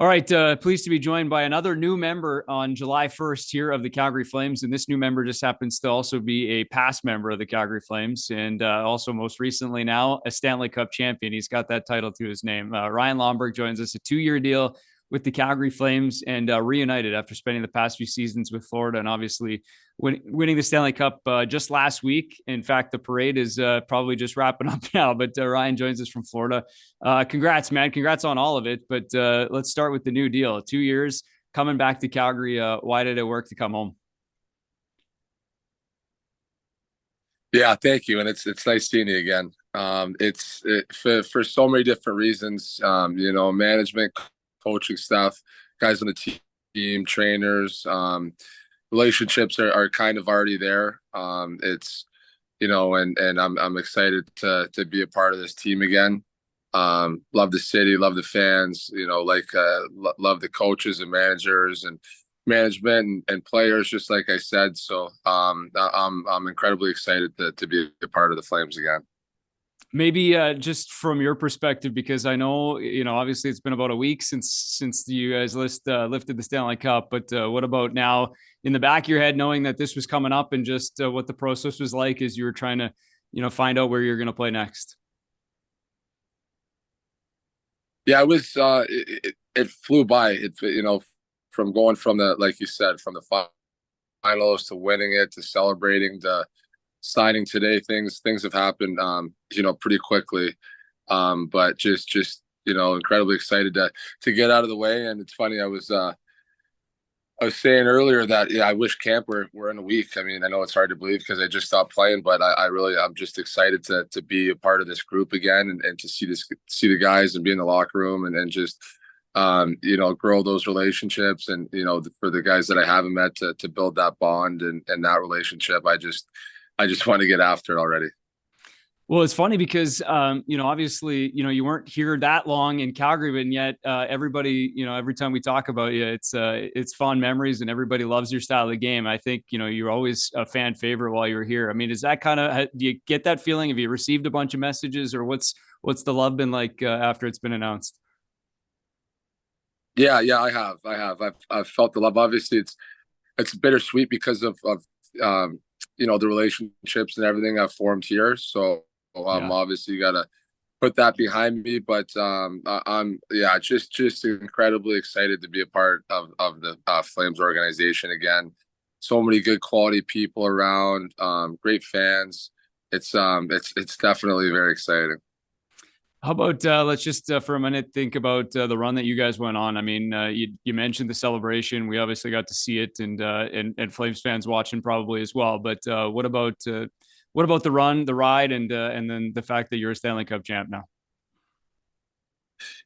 All right, pleased to be joined by another new member on July 1st here of the Calgary Flames. And this new member just happens to also be a past member of the Calgary Flames and also most recently now a Stanley Cup champion. He's got that title to his name. Ryan Lomberg joins us, a 2-year deal with the Calgary Flames and reunited after spending the past few seasons with Florida and obviously winning the Stanley Cup just last week. In fact, the parade is probably just wrapping up now, but Ryan joins us from Florida. Congrats, man. Congrats on all of it. But let's start with the new deal. 2 years coming back to Calgary. Why did it work to come home? Yeah, thank you, and it's nice seeing you again. For so many different reasons. Management, coaching staff, guys on the team, trainers, relationships are kind of already there. It's and I'm excited to be a part of this team again. Love the city, love the fans. Love the coaches and managers and management and players, just like I said. So I'm incredibly excited to be a part of the Flames again. Maybe just from your perspective, because I know obviously it's been about a week since you guys lifted the Stanley Cup. But what about now in the back of your head, knowing that this was coming up and just what the process was like as you were trying to find out where you're going to play next? Yeah, it was. It flew by. From going from the, like you said, from the finals to winning it to celebrating to signing today. Things have happened, pretty quickly. But just incredibly excited to get out of the way. And it's funny, I was saying earlier that I wish camp were in a week. I mean, I know it's hard to believe because I just stopped playing, but I'm just excited to be a part of this group again and to see the guys and be in the locker room and just grow those relationships and for the guys that I haven't met to build that bond and that relationship. I just want to get after it already. Well, it's funny because, obviously, you weren't here that long in Calgary, but yet everybody, every time we talk about you, it's fond memories and everybody loves your style of the game. I think, you're always a fan favorite while you're here. I mean, is that kind of, do you get that feeling? Have you received a bunch of messages or what's the love been like after it's been announced? Yeah, I've felt the love. Obviously, it's bittersweet because of the relationships and everything I've formed here. So Yeah. obviously got to put that behind me. But I'm just incredibly excited to be a part of the Flames organization again. So many good quality people around, great fans. It's definitely very exciting. How about let's just for a minute think about the run that you guys went on. I mean, you mentioned the celebration. We obviously got to see it, and Flames fans watching probably as well. But what about the run, the ride, and then the fact that you're a Stanley Cup champ now?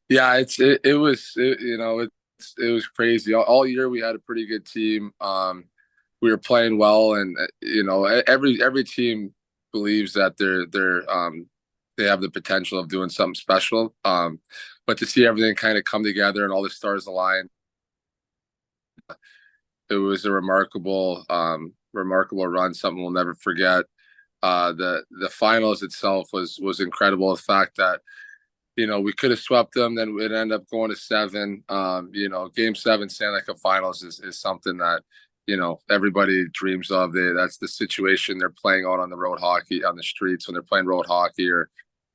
Yeah, it was crazy. All year we had a pretty good team. We were playing well, and every team believes that they have the potential of doing something special. But to see everything kind of come together and all the stars align, it was a remarkable run. Something we'll never forget. The finals itself was incredible. The fact that we could have swept them, then it ended up going to seven. Game seven Stanley Cup Finals is something that everybody dreams of. That's the situation they're playing out on the road hockey on the streets when they're playing road hockey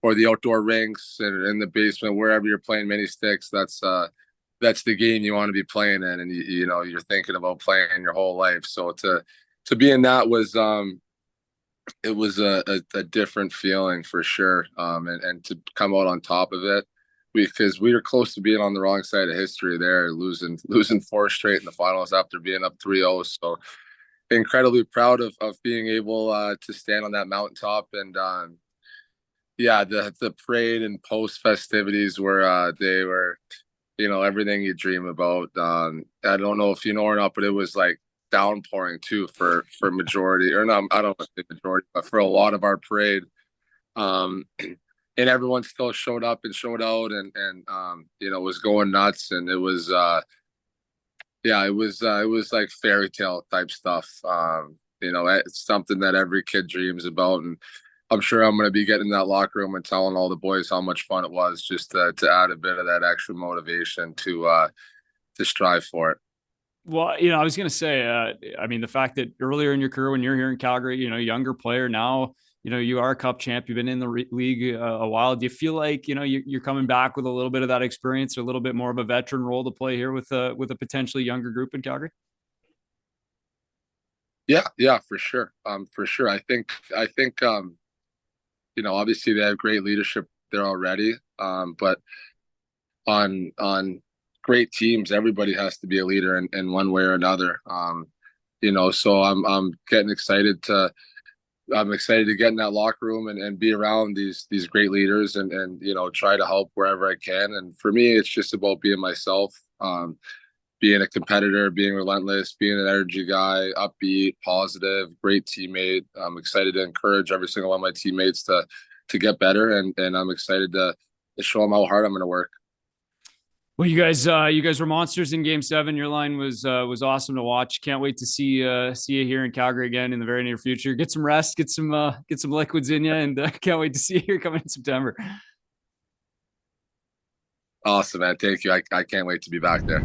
or the outdoor rinks and in the basement, wherever you're playing mini sticks. That's the game you want to be playing in, and you're thinking about playing your whole life. So to be in that was it was a different feeling for sure. And to come out on top of it, because we were close to being on the wrong side of history there, losing four straight in the finals after being up 3-0. So incredibly proud of being able to stand on that mountaintop. And the parade and post festivities were they were everything you dream about. I don't know if you know or not, but it was like downpouring too for majority, or no, I don't want to say majority, but for a lot of our parade. And everyone still showed up and showed out and was going nuts. And it was it was like fairy tale type stuff. It's something that every kid dreams about. And I'm sure I'm going to be getting in that locker room and telling all the boys how much fun it was, just to add a bit of that extra motivation to strive for it. Well, I was going to say, I mean, the fact that earlier in your career, when you're here in Calgary, younger player now, you are a cup champ. You've been in the league a while. Do you feel like, you're coming back with a little bit of that experience, or a little bit more of a veteran role to play here with a potentially younger group in Calgary? Yeah, for sure. For sure. I think obviously they have great leadership there already. But on great teams, everybody has to be a leader in one way or another. So I'm getting excited to I'm excited to get in that locker room and be around these great leaders and try to help wherever I can. And for me, it's just about being myself, being a competitor, being relentless, being an energy guy, upbeat, positive, great teammate. I'm excited to encourage every single one of my teammates to get better, and I'm excited to show them how hard I'm going to work. Well, you guys were monsters in Game 7. Your line was awesome to watch. Can't wait to see you here in Calgary again in the very near future. Get some rest, get some liquids in you, and can't wait to see you here coming in September. Awesome, man. Thank you. I can't wait to be back there.